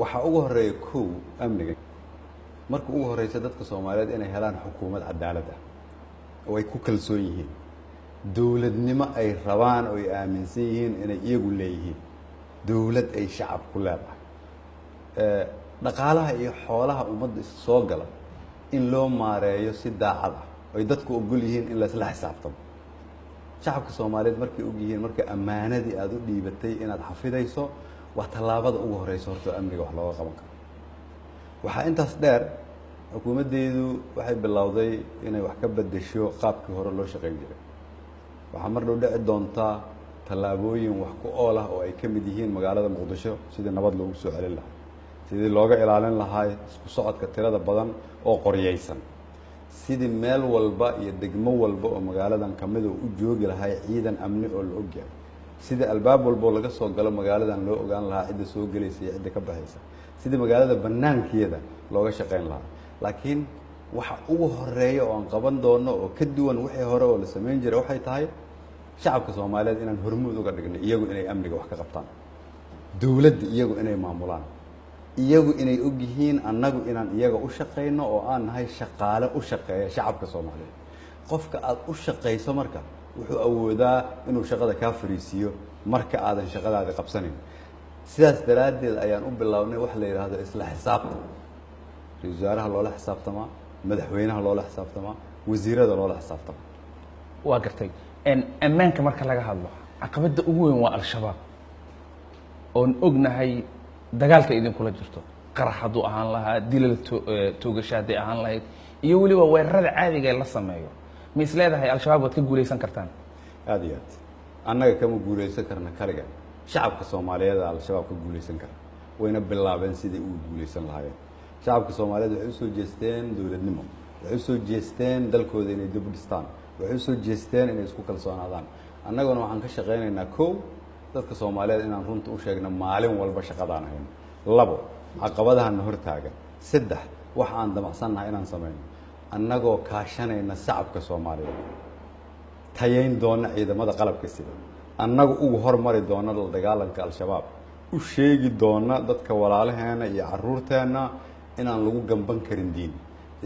waxa ugu horeeya kow amniga marka ugu horeysa dadka Soomaaliyeed inay helaan xukuumad cadaalad ah oo ay ku kalsoon yihiin dawladnimo ay rabaan oo ay aaminsan yihiin inay iyagu leeyihiin dawlad ay shacab ku leedahay dhaqaalaha iyo xoolaha ummadda soo gala in loo maareeyo si daacad ah oo dadku ogol yihiin in la isla xisaabtamo shacabka Soomaaliyeed markay og yihiin marka amaanadii aad u dhiibatay inaad xafidayso waa talaabada ugu horeysa horta amniga wax looga qaban karo waxa intaas dheer xukuumaddeedu waxay bilowday inay wax ka bedesho qaabkii hore loo shaqeyn jiray waxa mar dhow dhici doonta talaabooyin wax ku ool ah oo ay ka mid yihiin magaalada Muqdisho sidii nabad loogu soo celin lahaa sidii looga ilaalin lahaa isku socodka tirada badan oo qoriyeysan sidii meel walba iyo degmo walba oo magaaladan kamid u joogi lahaa ciidan amni oo la ogyahay sidii albaab walba laga soo galo magaaladan loo ogaan lahaa cid soo galaysa iyo cid ka baxaysa sidii magaalada banaankeeda looga shaqeyn lahaa laakiin waxa ugu horeeya oo aan qaban doono oo ka duwan wixii hore oo la sameyn jiray waxay tahay shacabka Soomaaliyeed inaan hormuud uga dhigno iyagu inay amniga wax ka qabtaan dawladda iyagu inay maamulaan iyagu inay og yihiin annagu inaan iyaga u shaqeyno oo aan nahay shaqaale u shaqeeya shacabka Soomaaliyeed qofka aad u shaqeyso marka wuxuu awoodaa inuu shaqada ka fariisiyo marka aadan shaqadaada qabsanin sidaas daraadeed ayaan u bilownay wax la yiraahdo isla xisaabtan wasaaraha loola xisaabtama madaxweynaha loola xisaabtama wasiirada loola xisaabtama waa gartay ammaanka marka laga hadlo caqabada ugu weyn waa al-shabaab oo ognahay dagaalka idin kula jirto qaraxadu ahaan lahaa dilal toogashaday ahaan lahayd iyo waliba weerarada caadiga ee la sameeyo ma is leedahay al-shabaab wad ka guuleysan kartaan aad iyo aad annaga kama guuleysan karna kaliya shacabka Soomaaliyeed al-shabaab ka guuleysan kara wayna bilaabeen sidii uu guuleysan lahaayeen shacabka Soomaaliyeed waxay soo jeesteen dawladnimo waxay soo jeesteen dalkooda inay dib u dhistaan waxay soo jeesteen inay isku kalsoonaadaan annaguna waxaan ka shaqeynaynaa kow dadka Soomaaliyeed inaan runta u sheegno maalin walba shaqadaan hayno labo caqabadahan hor taagan saddex wax aan damacsanahay inaan sameeyno annagoo kaashanayna shacabka Soomaaliyeed tayeyn doona ciidamada qalabka sida annagu ugu hormari doona la dagaalanka al-shabaab u sheegi doona dadka walaalaheena iyo caruurteena inaan lagu gamban karin diin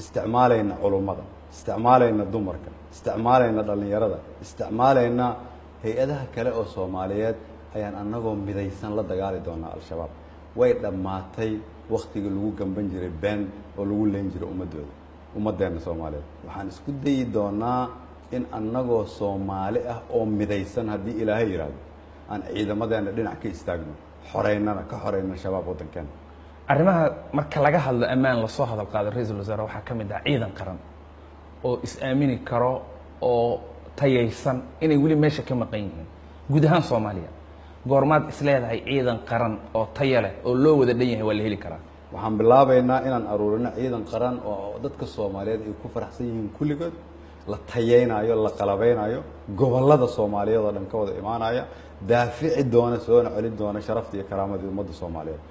isticmaalayna culumada isticmaalayna dumarka isticmaalayna dhalinyarada isticmaalayna hay'adaha kale oo Soomaaliyeed ayaan annagoo midaysan la dagaali doona al-shabaab way dhamaatay waqtiga lagu gamban jiray been oo lagu leen jiray ummadeena Soomaaliyeed waxaan isku dayi doonaa in annagoo Soomaali ah oo midaysan hadii Ilaahay yiraahdo aan ciidamadeena dhinac ka istaagno xoreynana ka xoreyna shabaab wadankan arrimaha marka laga hadlo ammaan la soo hadal qaado ra'iisul wasaare waxa kamid ah ciidan qaran oo is aamini karo oo tayaysan inay wali meesha ka maqan yihiin guud ahaan Soomaaliya goormaad is leedahay ciidan qaran oo tayo leh oo loo wada dhan yahay waa la heli karaa waxaan bilaabaynaa inaan aruurino ciidan qaran oo dadka Soomaaliyeed ay ku faraxsan yihiin kulligood la tayeynayo la qalabeynayo gobolada Soomaaliyeed oo dhan ka wada imaanaya daafici doona soo celin doona sharafta iyo karaamada ummadda Soomaaliyeed